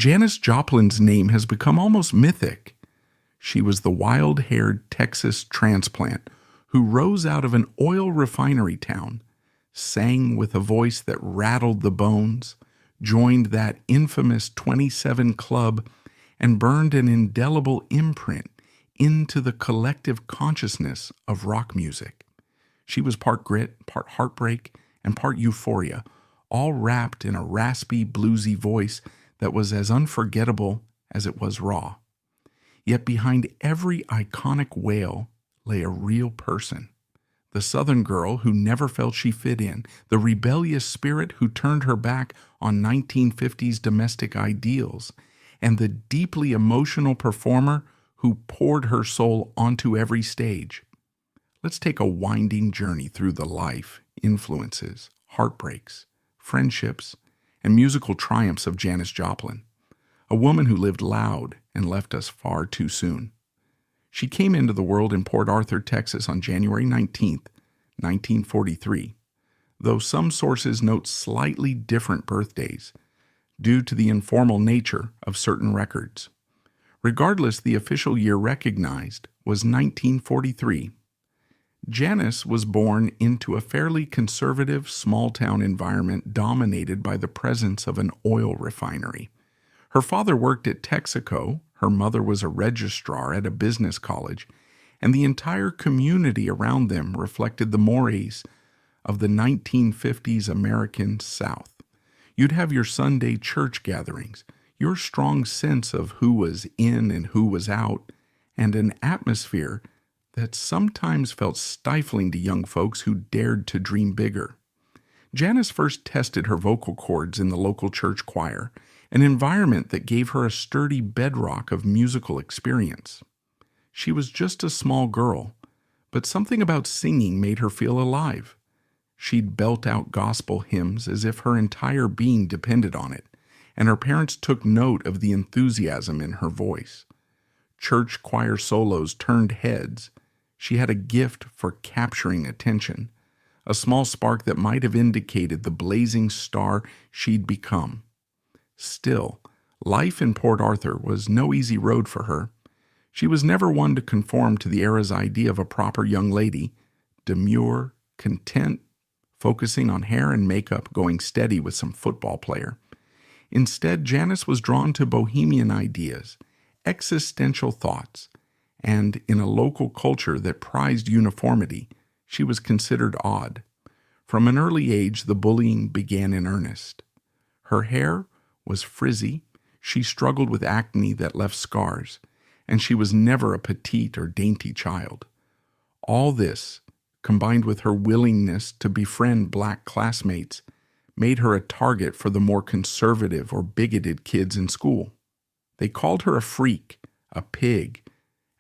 Janis Joplin's name has become almost mythic. She was the wild-haired Texas transplant who rose out of an oil refinery town, sang with a voice that rattled the bones, joined that infamous 27 Club, and burned an indelible imprint into the collective consciousness of rock music. She was part grit, part heartbreak, and part euphoria, all wrapped in a raspy, bluesy voice that was as unforgettable as it was raw. Yet behind every iconic wail lay a real person. The Southern girl who never felt she fit in, the rebellious spirit who turned her back on 1950s domestic ideals, and the deeply emotional performer who poured her soul onto every stage. Let's take a winding journey through the life, influences, heartbreaks, friendships, and musical triumphs of Janis Joplin, a woman who lived loud and left us far too soon. She came into the world in Port Arthur, Texas on January 19, 1943, though some sources note slightly different birthdays due to the informal nature of certain records. Regardless, the official year recognized was 1943. Janis was born into a fairly conservative small-town environment dominated by the presence of an oil refinery. Her father worked at Texaco, her mother was a registrar at a business college, and the entire community around them reflected the mores of the 1950s American South. You'd have your Sunday church gatherings, your strong sense of who was in and who was out, and an atmosphere that sometimes felt stifling to young folks who dared to dream bigger. Janis first tested her vocal cords in the local church choir, an environment that gave her a sturdy bedrock of musical experience. She was just a small girl, but something about singing made her feel alive. She'd belt out gospel hymns as if her entire being depended on it, and her parents took note of the enthusiasm in her voice. Church choir solos turned heads. She had a gift for capturing attention, a small spark that might have indicated the blazing star she'd become. Still, life in Port Arthur was no easy road for her. She was never one to conform to the era's idea of a proper young lady, demure, content, focusing on hair and makeup, going steady with some football player. Instead, Janis was drawn to bohemian ideas, existential thoughts, and in a local culture that prized uniformity, she was considered odd. From an early age, the bullying began in earnest. Her hair was frizzy, she struggled with acne that left scars, and she was never a petite or dainty child. All this, combined with her willingness to befriend black classmates, made her a target for the more conservative or bigoted kids in school. They called her a freak, a pig,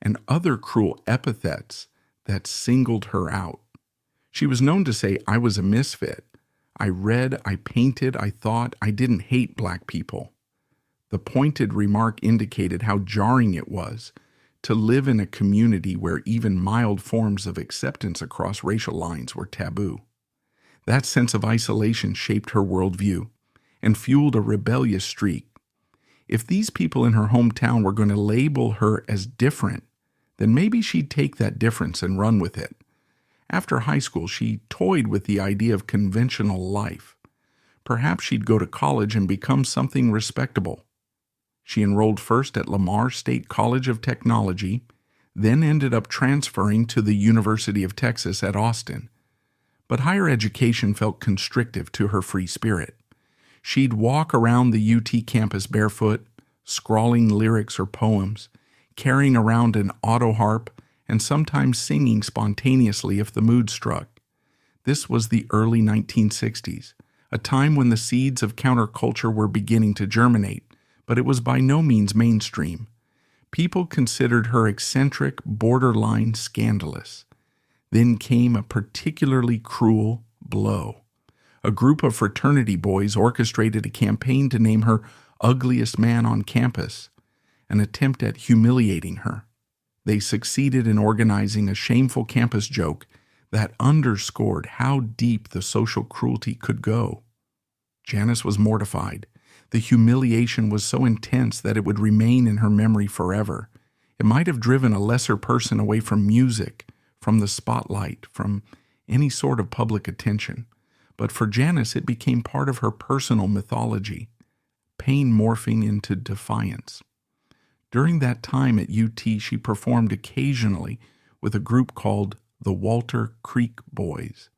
and other cruel epithets that singled her out. She was known to say, "I was a misfit. I read, I painted, I thought, I didn't hate black people." The pointed remark indicated how jarring it was to live in a community where even mild forms of acceptance across racial lines were taboo. That sense of isolation shaped her worldview and fueled a rebellious streak. If these people in her hometown were going to label her as different, then maybe she'd take that difference and run with it. After high school, she toyed with the idea of conventional life. Perhaps she'd go to college and become something respectable. She enrolled first at Lamar State College of Technology, then ended up transferring to the University of Texas at Austin. But higher education felt constrictive to her free spirit. She'd walk around the UT campus barefoot, scrawling lyrics or poems, carrying around an auto harp, and sometimes singing spontaneously if the mood struck. This was the early 1960s, a time when the seeds of counterculture were beginning to germinate, but it was by no means mainstream. People considered her eccentric, borderline scandalous. Then came a particularly cruel blow. A group of fraternity boys orchestrated a campaign to name her ugliest man on campus, an attempt at humiliating her. They succeeded in organizing a shameful campus joke that underscored how deep the social cruelty could go. Janis was mortified. The humiliation was so intense that it would remain in her memory forever. It might have driven a lesser person away from music, from the spotlight, from any sort of public attention. But for Janis, it became part of her personal mythology, pain morphing into defiance. During that time at UT, she performed occasionally with a group called the Walter Creek Boys.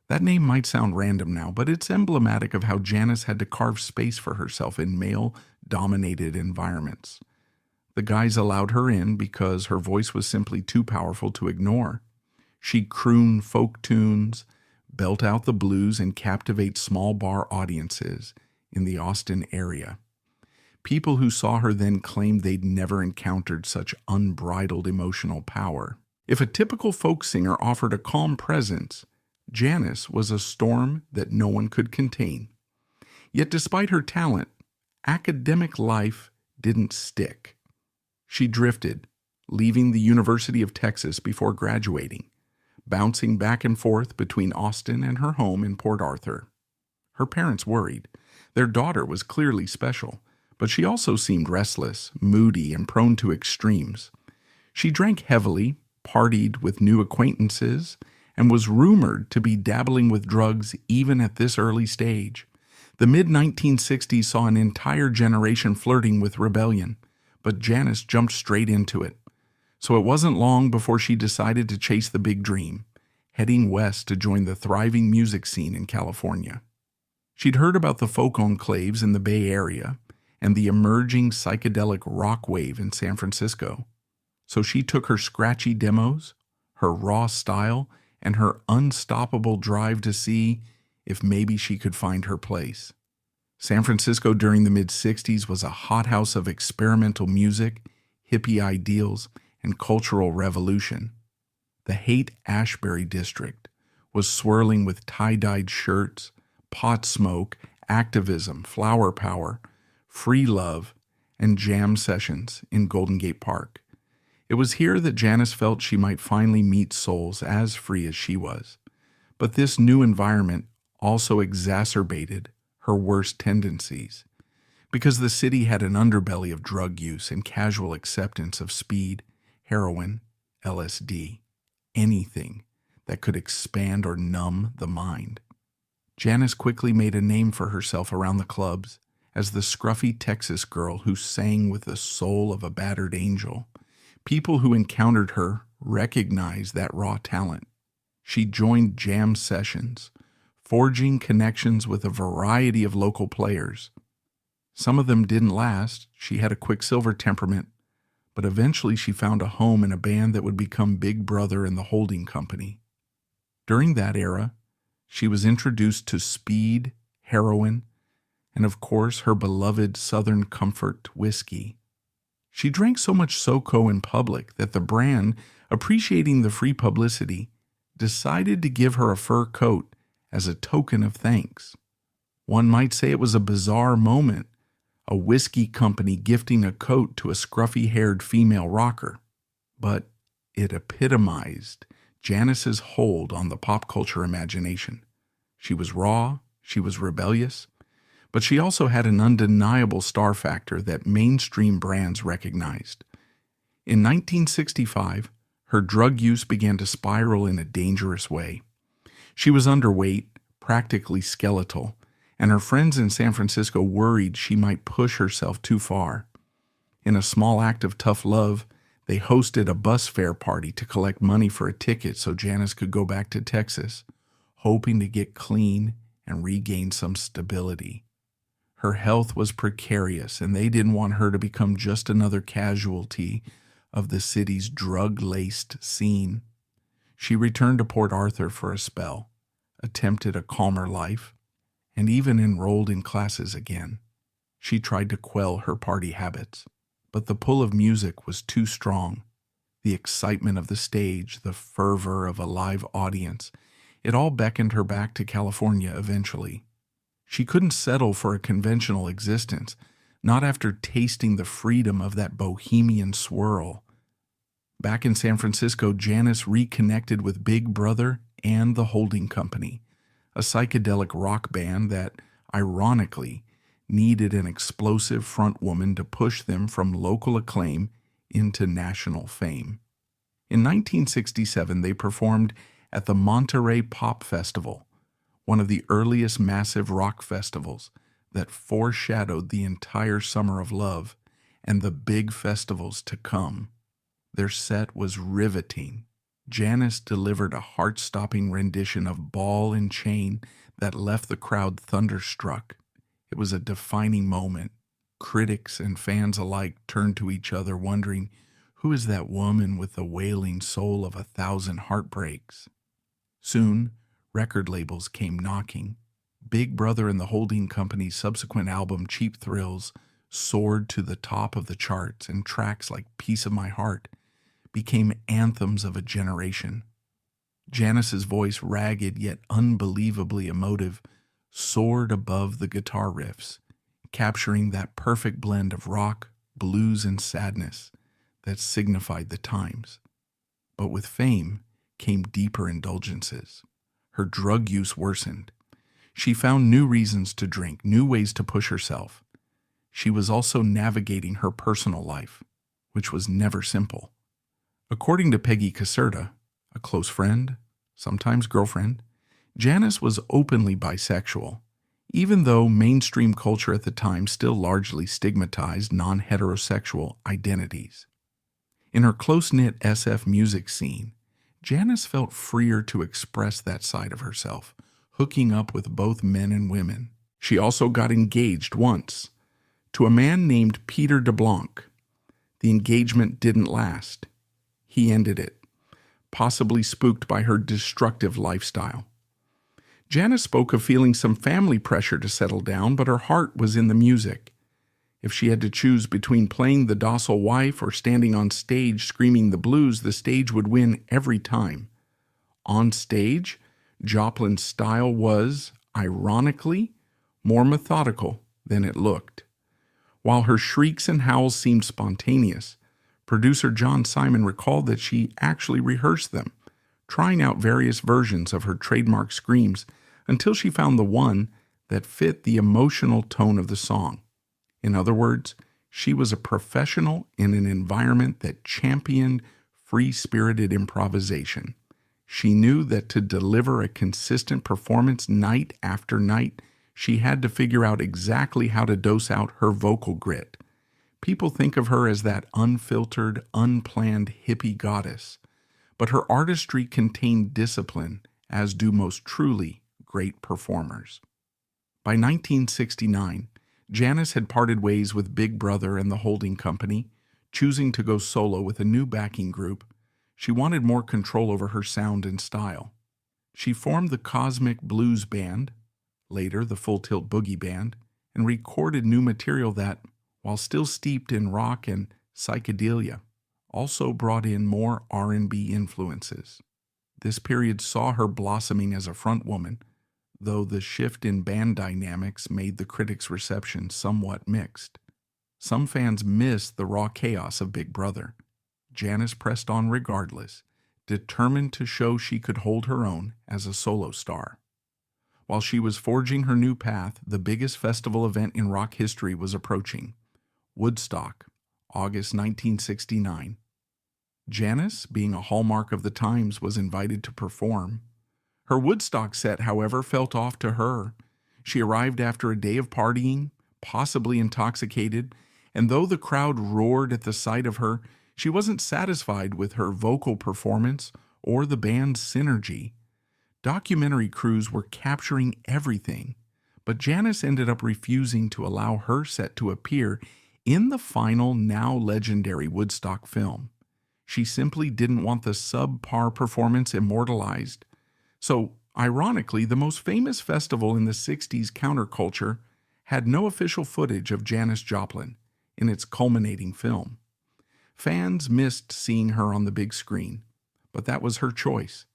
That name might sound random now, but it's emblematic of how Janis had to carve space for herself in male-dominated environments. The guys allowed her in because her voice was simply too powerful to ignore. She'd croon folk tunes, belt out the blues, and captivate small bar audiences in the Austin area. People who saw her then claimed they'd never encountered such unbridled emotional power. If a typical folk singer offered a calm presence, Janis was a storm that no one could contain. Yet despite her talent, academic life didn't stick. She drifted, leaving the University of Texas before graduating, bouncing back and forth between Austin and her home in Port Arthur. Her parents worried. Their daughter was clearly special, but she also seemed restless, moody, and prone to extremes. She drank heavily, partied with new acquaintances, and was rumored to be dabbling with drugs even at this early stage. The mid-1960s saw an entire generation flirting with rebellion, but Janis jumped straight into it. So it wasn't long before she decided to chase the big dream, heading west to join the thriving music scene in California. She'd heard about the folk enclaves in the Bay Area and the emerging psychedelic rock wave in San Francisco. So she took her scratchy demos, her raw style, and her unstoppable drive to see if maybe she could find her place. San Francisco during the mid-60s was a hothouse of experimental music, hippie ideals, and cultural revolution. The Haight-Ashbury district was swirling with tie-dyed shirts, pot smoke, activism, flower power, free love, and jam sessions in Golden Gate Park. It was here that Janis felt she might finally meet souls as free as she was. But this new environment also exacerbated her worst tendencies, because the city had an underbelly of drug use and casual acceptance of speed, heroin, LSD, anything that could expand or numb the mind. Janis quickly made a name for herself around the clubs as the scruffy Texas girl who sang with the soul of a battered angel. People who encountered her recognized that raw talent. She joined jam sessions, forging connections with a variety of local players. Some of them didn't last. She had a quicksilver temperament, but eventually she found a home in a band that would become Big Brother and the Holding Company. During that era, she was introduced to speed, heroin, and of course her beloved Southern Comfort whiskey. She drank so much SoCo in public that the brand, appreciating the free publicity, decided to give her a fur coat as a token of thanks. One might say it was a bizarre moment, a whiskey company gifting a coat to a scruffy-haired female rocker. But it epitomized Janis's hold on the pop culture imagination. She was raw, she was rebellious, but she also had an undeniable star factor that mainstream brands recognized. In 1965, her drug use began to spiral in a dangerous way. She was underweight, practically skeletal, and her friends in San Francisco worried she might push herself too far. In a small act of tough love, they hosted a bus fare party to collect money for a ticket so Janis could go back to Texas, hoping to get clean and regain some stability. Her health was precarious, and they didn't want her to become just another casualty of the city's drug-laced scene. She returned to Port Arthur for a spell, attempted a calmer life, and even enrolled in classes again. She tried to quell her party habits, but the pull of music was too strong. The excitement of the stage, the fervor of a live audience, it all beckoned her back to California eventually. She couldn't settle for a conventional existence, not after tasting the freedom of that bohemian swirl. Back in San Francisco, Janis reconnected with Big Brother and the Holding Company, a psychedelic rock band that, ironically, needed an explosive frontwoman to push them from local acclaim into national fame. In 1967, they performed at the Monterey Pop Festival, one of the earliest massive rock festivals that foreshadowed the entire summer of love and the big festivals to come. Their set was riveting. Janis delivered a heart-stopping rendition of Ball and Chain that left the crowd thunderstruck. It was a defining moment. Critics and fans alike turned to each other wondering, who is that woman with the wailing soul of 1,000 heartbreaks? Soon, record labels came knocking. Big Brother and the holding company's subsequent album Cheap Thrills soared to the top of the charts, and tracks like Piece of My Heart became anthems of a generation. Janis's voice, ragged yet unbelievably emotive, soared above the guitar riffs, capturing that perfect blend of rock, blues, and sadness that signified the times. But with fame came deeper indulgences. Her drug use worsened. She found new reasons to drink, new ways to push herself. She was also navigating her personal life, which was never simple. According to Peggy Caserta, a close friend, sometimes girlfriend, Janis was openly bisexual, even though mainstream culture at the time still largely stigmatized non-heterosexual identities. In her close-knit SF music scene, Janis felt freer to express that side of herself, hooking up with both men and women. She also got engaged once, to a man named Peter DeBlanc. The engagement didn't last. He ended it, possibly spooked by her destructive lifestyle. Janis spoke of feeling some family pressure to settle down, but her heart was in the music. If she had to choose between playing the docile wife or standing on stage screaming the blues, the stage would win every time. On stage, Joplin's style was, ironically, more methodical than it looked. While her shrieks and howls seemed spontaneous, producer John Simon recalled that she actually rehearsed them, trying out various versions of her trademark screams until she found the one that fit the emotional tone of the song. In other words, she was a professional in an environment that championed free-spirited improvisation. She knew that to deliver a consistent performance night after night, she had to figure out exactly how to dose out her vocal grit. People think of her as that unfiltered, unplanned hippie goddess, but her artistry contained discipline, as do most truly great performers. By 1969, Janis had parted ways with Big Brother and the holding company, choosing to go solo with a new backing group. She wanted more control over her sound and style. She formed the Cosmic Blues Band, later the Full Tilt Boogie Band, and recorded new material that, while still steeped in rock and psychedelia, also brought in more R&B influences. This period saw her blossoming as a frontwoman, though the shift in band dynamics made the critics' reception somewhat mixed. Some fans missed the raw chaos of Big Brother. Janis pressed on regardless, determined to show she could hold her own as a solo star. While she was forging her new path, the biggest festival event in rock history was approaching: Woodstock, August 1969. Janis, being a hallmark of the times, was invited to perform. Her Woodstock set, however, felt off to her. She arrived after a day of partying, possibly intoxicated, and though the crowd roared at the sight of her, she wasn't satisfied with her vocal performance or the band's synergy. Documentary crews were capturing everything, but Janis ended up refusing to allow her set to appear in the final, now legendary Woodstock film. She simply didn't want the subpar performance immortalized. So, ironically, the most famous festival in the 60s counterculture had no official footage of Janis Joplin in its culminating film. Fans missed seeing her on the big screen, but that was her choice.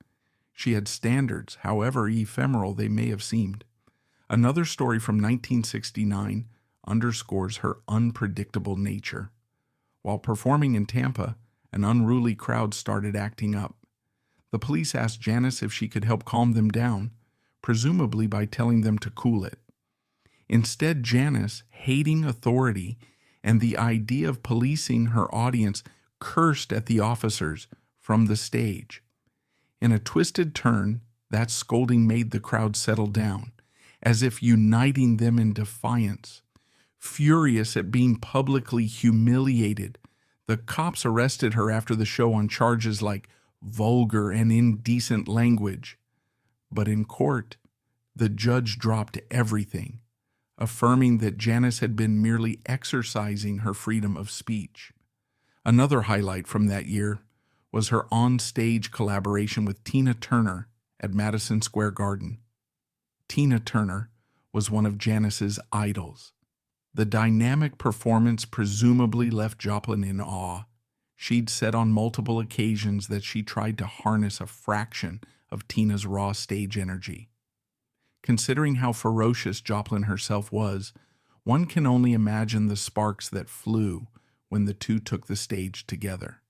She had standards, however ephemeral they may have seemed. Another story from 1969 underscores her unpredictable nature. While performing in Tampa, an unruly crowd started acting up. The police asked Janis if she could help calm them down, presumably by telling them to cool it. Instead, Janis, hating authority and the idea of policing her audience, cursed at the officers from the stage. In a twisted turn, that scolding made the crowd settle down, as if uniting them in defiance. Furious at being publicly humiliated, the cops arrested her after the show on charges like vulgar and indecent language. But in court, the judge dropped everything, affirming that Janis had been merely exercising her freedom of speech. Another highlight from that year was her on-stage collaboration with Tina Turner at Madison Square Garden. Tina Turner was one of Janis's idols. The dynamic performance presumably left Joplin in awe. She'd said on multiple occasions that she tried to harness a fraction of Tina's raw stage energy. Considering how ferocious Joplin herself was, one can only imagine the sparks that flew when the two took the stage together.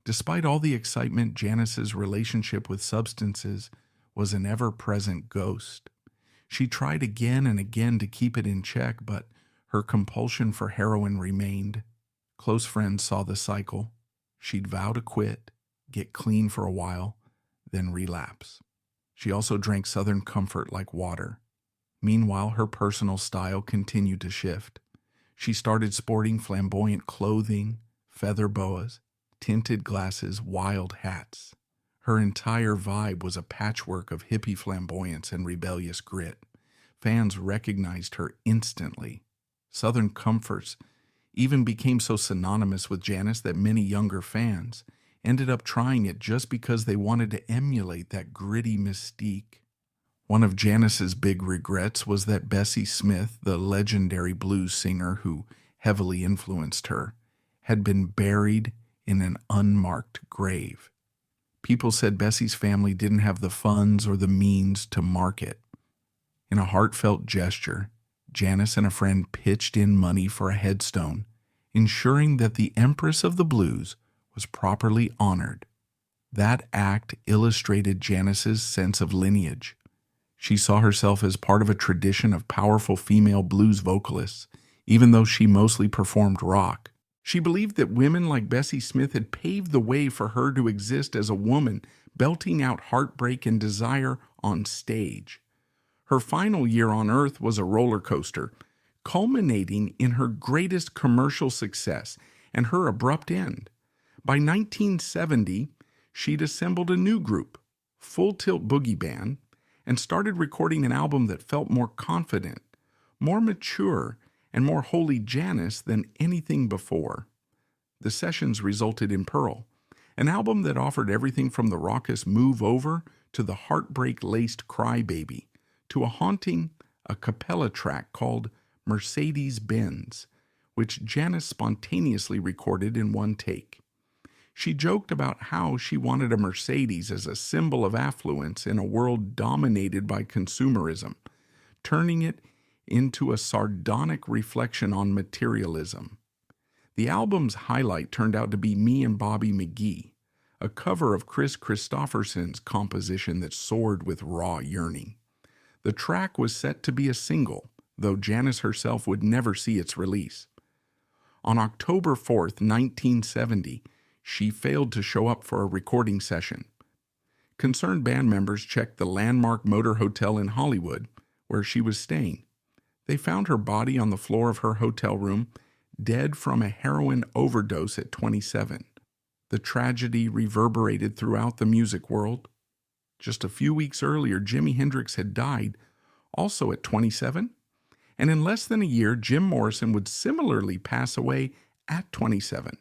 Despite all the excitement, Janis's relationship with substances was an ever-present ghost. She tried again and again to keep it in check, but her compulsion for heroin remained. Close friends saw the cycle. She'd vow to quit, get clean for a while, then relapse. She also drank Southern Comfort like water. Meanwhile, her personal style continued to shift. She started sporting flamboyant clothing, feather boas, tinted glasses, wild hats. Her entire vibe was a patchwork of hippie flamboyance and rebellious grit. Fans recognized her instantly. Southern Comforts even became so synonymous with Janis that many younger fans ended up trying it just because they wanted to emulate that gritty mystique. One of Janis's big regrets was that Bessie Smith, the legendary blues singer who heavily influenced her, had been buried in an unmarked grave. People said Bessie's family didn't have the funds or the means to mark it. In a heartfelt gesture, Janis and a friend pitched in money for a headstone, ensuring that the Empress of the Blues was properly honored. That act illustrated Janis's sense of lineage. She saw herself as part of a tradition of powerful female blues vocalists, even though she mostly performed rock. She believed that women like Bessie Smith had paved the way for her to exist as a woman, belting out heartbreak and desire on stage. Her final year on Earth was a roller coaster, culminating in her greatest commercial success and her abrupt end. By 1970, she'd assembled a new group, Full Tilt Boogie Band, and started recording an album that felt more confident, more mature, and more wholly Janis than anything before. The sessions resulted in Pearl, an album that offered everything from the raucous Move Over to the heartbreak-laced Cry Baby, to a haunting a cappella track called Mercedes-Benz, which Janis spontaneously recorded in one take. She joked about how she wanted a Mercedes as a symbol of affluence in a world dominated by consumerism, turning it into a sardonic reflection on materialism. The album's highlight turned out to be Me and Bobby McGee, a cover of Chris Christopherson's composition that soared with raw yearning. The track was set to be a single, though Janis herself would never see its release. On October 4th, 1970, she failed to show up for a recording session. Concerned band members checked the Landmark Motor Hotel in Hollywood, where she was staying. They found her body on the floor of her hotel room, dead from a heroin overdose at 27. The tragedy reverberated throughout the music world. Just a few weeks earlier, Jimi Hendrix had died, also at 27, and in less than a year, Jim Morrison would similarly pass away at 27.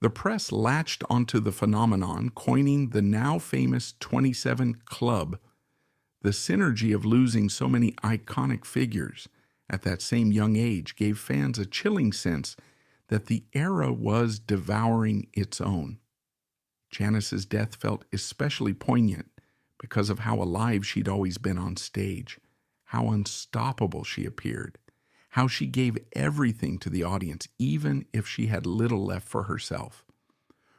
The press latched onto the phenomenon, coining the now famous 27 Club. The synergy of losing so many iconic figures at that same young age gave fans a chilling sense that the era was devouring its own. Janis's death felt especially poignant because of how alive she'd always been on stage, how unstoppable she appeared, how she gave everything to the audience, even if she had little left for herself.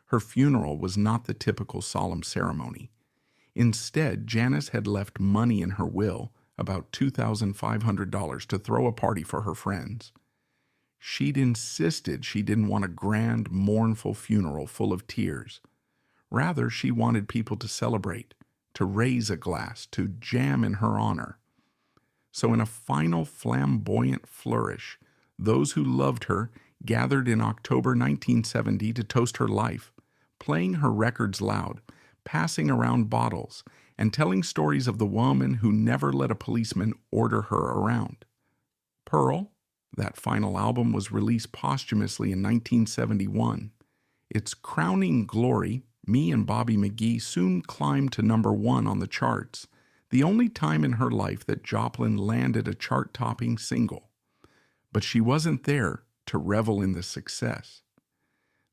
Her funeral was not the typical solemn ceremony. Instead, Janis had left money in her will, about $2,500 to throw a party for her friends. She'd insisted she didn't want a grand, mournful funeral full of tears. Rather, she wanted people to celebrate, to raise a glass, to jam in her honor. So in a final flamboyant flourish, those who loved her gathered in October 1970 to toast her life, playing her records loud, passing around bottles, and telling stories of the woman who never let a policeman order her around. Pearl, that final album, was released posthumously in 1971. Its crowning glory, Me and Bobby McGee, soon climbed to #1 on the charts, the only time in her life that Joplin landed a chart-topping single. But she wasn't there to revel in the success.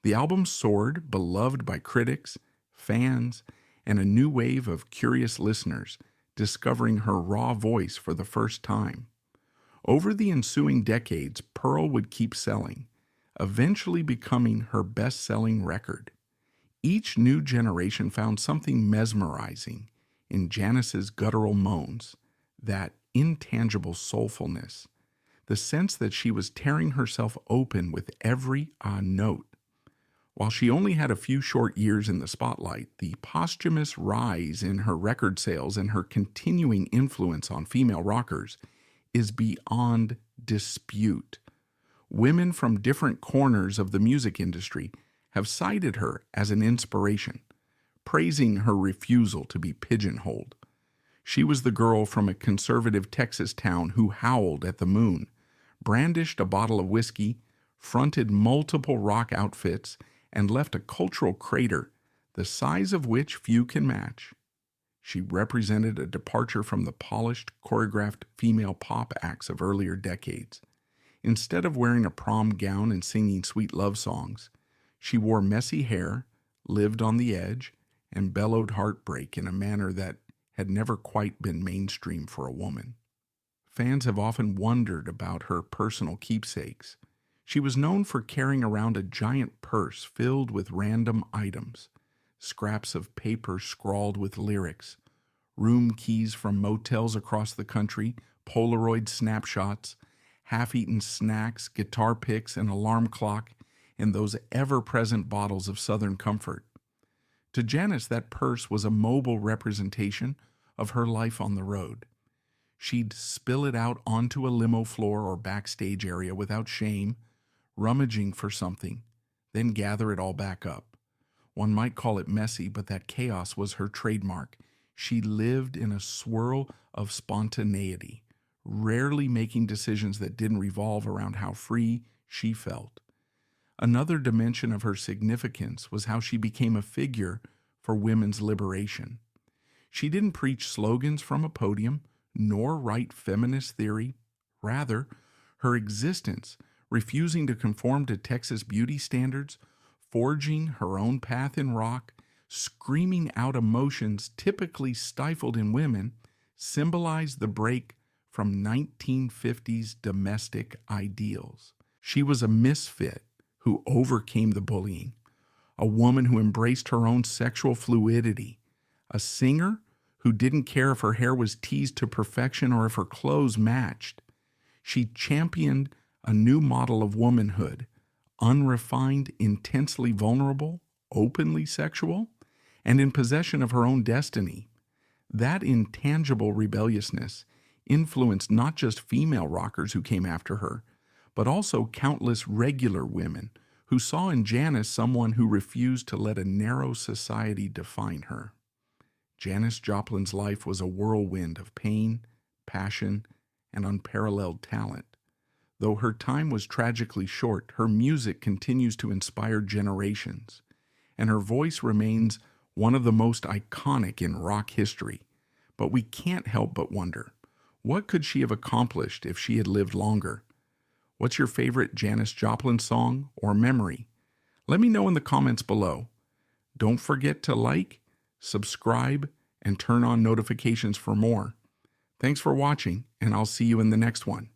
The album soared, beloved by critics, fans, and a new wave of curious listeners, discovering her raw voice for the first time. Over the ensuing decades, Pearl would keep selling, eventually becoming her best-selling record. Each new generation found something mesmerizing in Janis's guttural moans, that intangible soulfulness, the sense that she was tearing herself open with every note. While she only had a few short years in the spotlight, the posthumous rise in her record sales and her continuing influence on female rockers is beyond dispute. Women from different corners of the music industry have cited her as an inspiration, praising her refusal to be pigeonholed. She was the girl from a conservative Texas town who howled at the moon, brandished a bottle of whiskey, fronted multiple rock outfits, and left a cultural crater the size of which few can match. She represented a departure from the polished, choreographed female pop acts of earlier decades. Instead of wearing a prom gown and singing sweet love songs, she wore messy hair, lived on the edge, and bellowed heartbreak in a manner that had never quite been mainstream for a woman. Fans have often wondered about her personal keepsakes. She was known for carrying around a giant purse filled with random items, scraps of paper scrawled with lyrics, room keys from motels across the country, Polaroid snapshots, half-eaten snacks, guitar picks, an alarm clock, and those ever-present bottles of Southern Comfort. To Janis, that purse was a mobile representation of her life on the road. She'd spill it out onto a limo floor or backstage area without shame, rummaging for something, then gather it all back up. One might call it messy, but that chaos was her trademark. She lived in a swirl of spontaneity, rarely making decisions that didn't revolve around how free she felt. Another dimension of her significance was how she became a figure for women's liberation. She didn't preach slogans from a podium, nor write feminist theory. Rather, her existence, refusing to conform to Texas beauty standards, forging her own path in rock, screaming out emotions typically stifled in women, symbolized the break from 1950s domestic ideals. She was a misfit who overcame the bullying, a woman who embraced her own sexual fluidity, a singer who didn't care if her hair was teased to perfection or if her clothes matched. She championed a new model of womanhood, unrefined, intensely vulnerable, openly sexual, and in possession of her own destiny. That intangible rebelliousness influenced not just female rockers who came after her, but also countless regular women who saw in Janis someone who refused to let a narrow society define her. Janis Joplin's life was a whirlwind of pain, passion, and unparalleled talent. Though her time was tragically short, her music continues to inspire generations, and her voice remains one of the most iconic in rock history. But we can't help but wonder, what could she have accomplished if she had lived longer? What's your favorite Janis Joplin song or memory? Let me know in the comments below. Don't forget to like, subscribe, and turn on notifications for more. Thanks for watching, and I'll see you in the next one.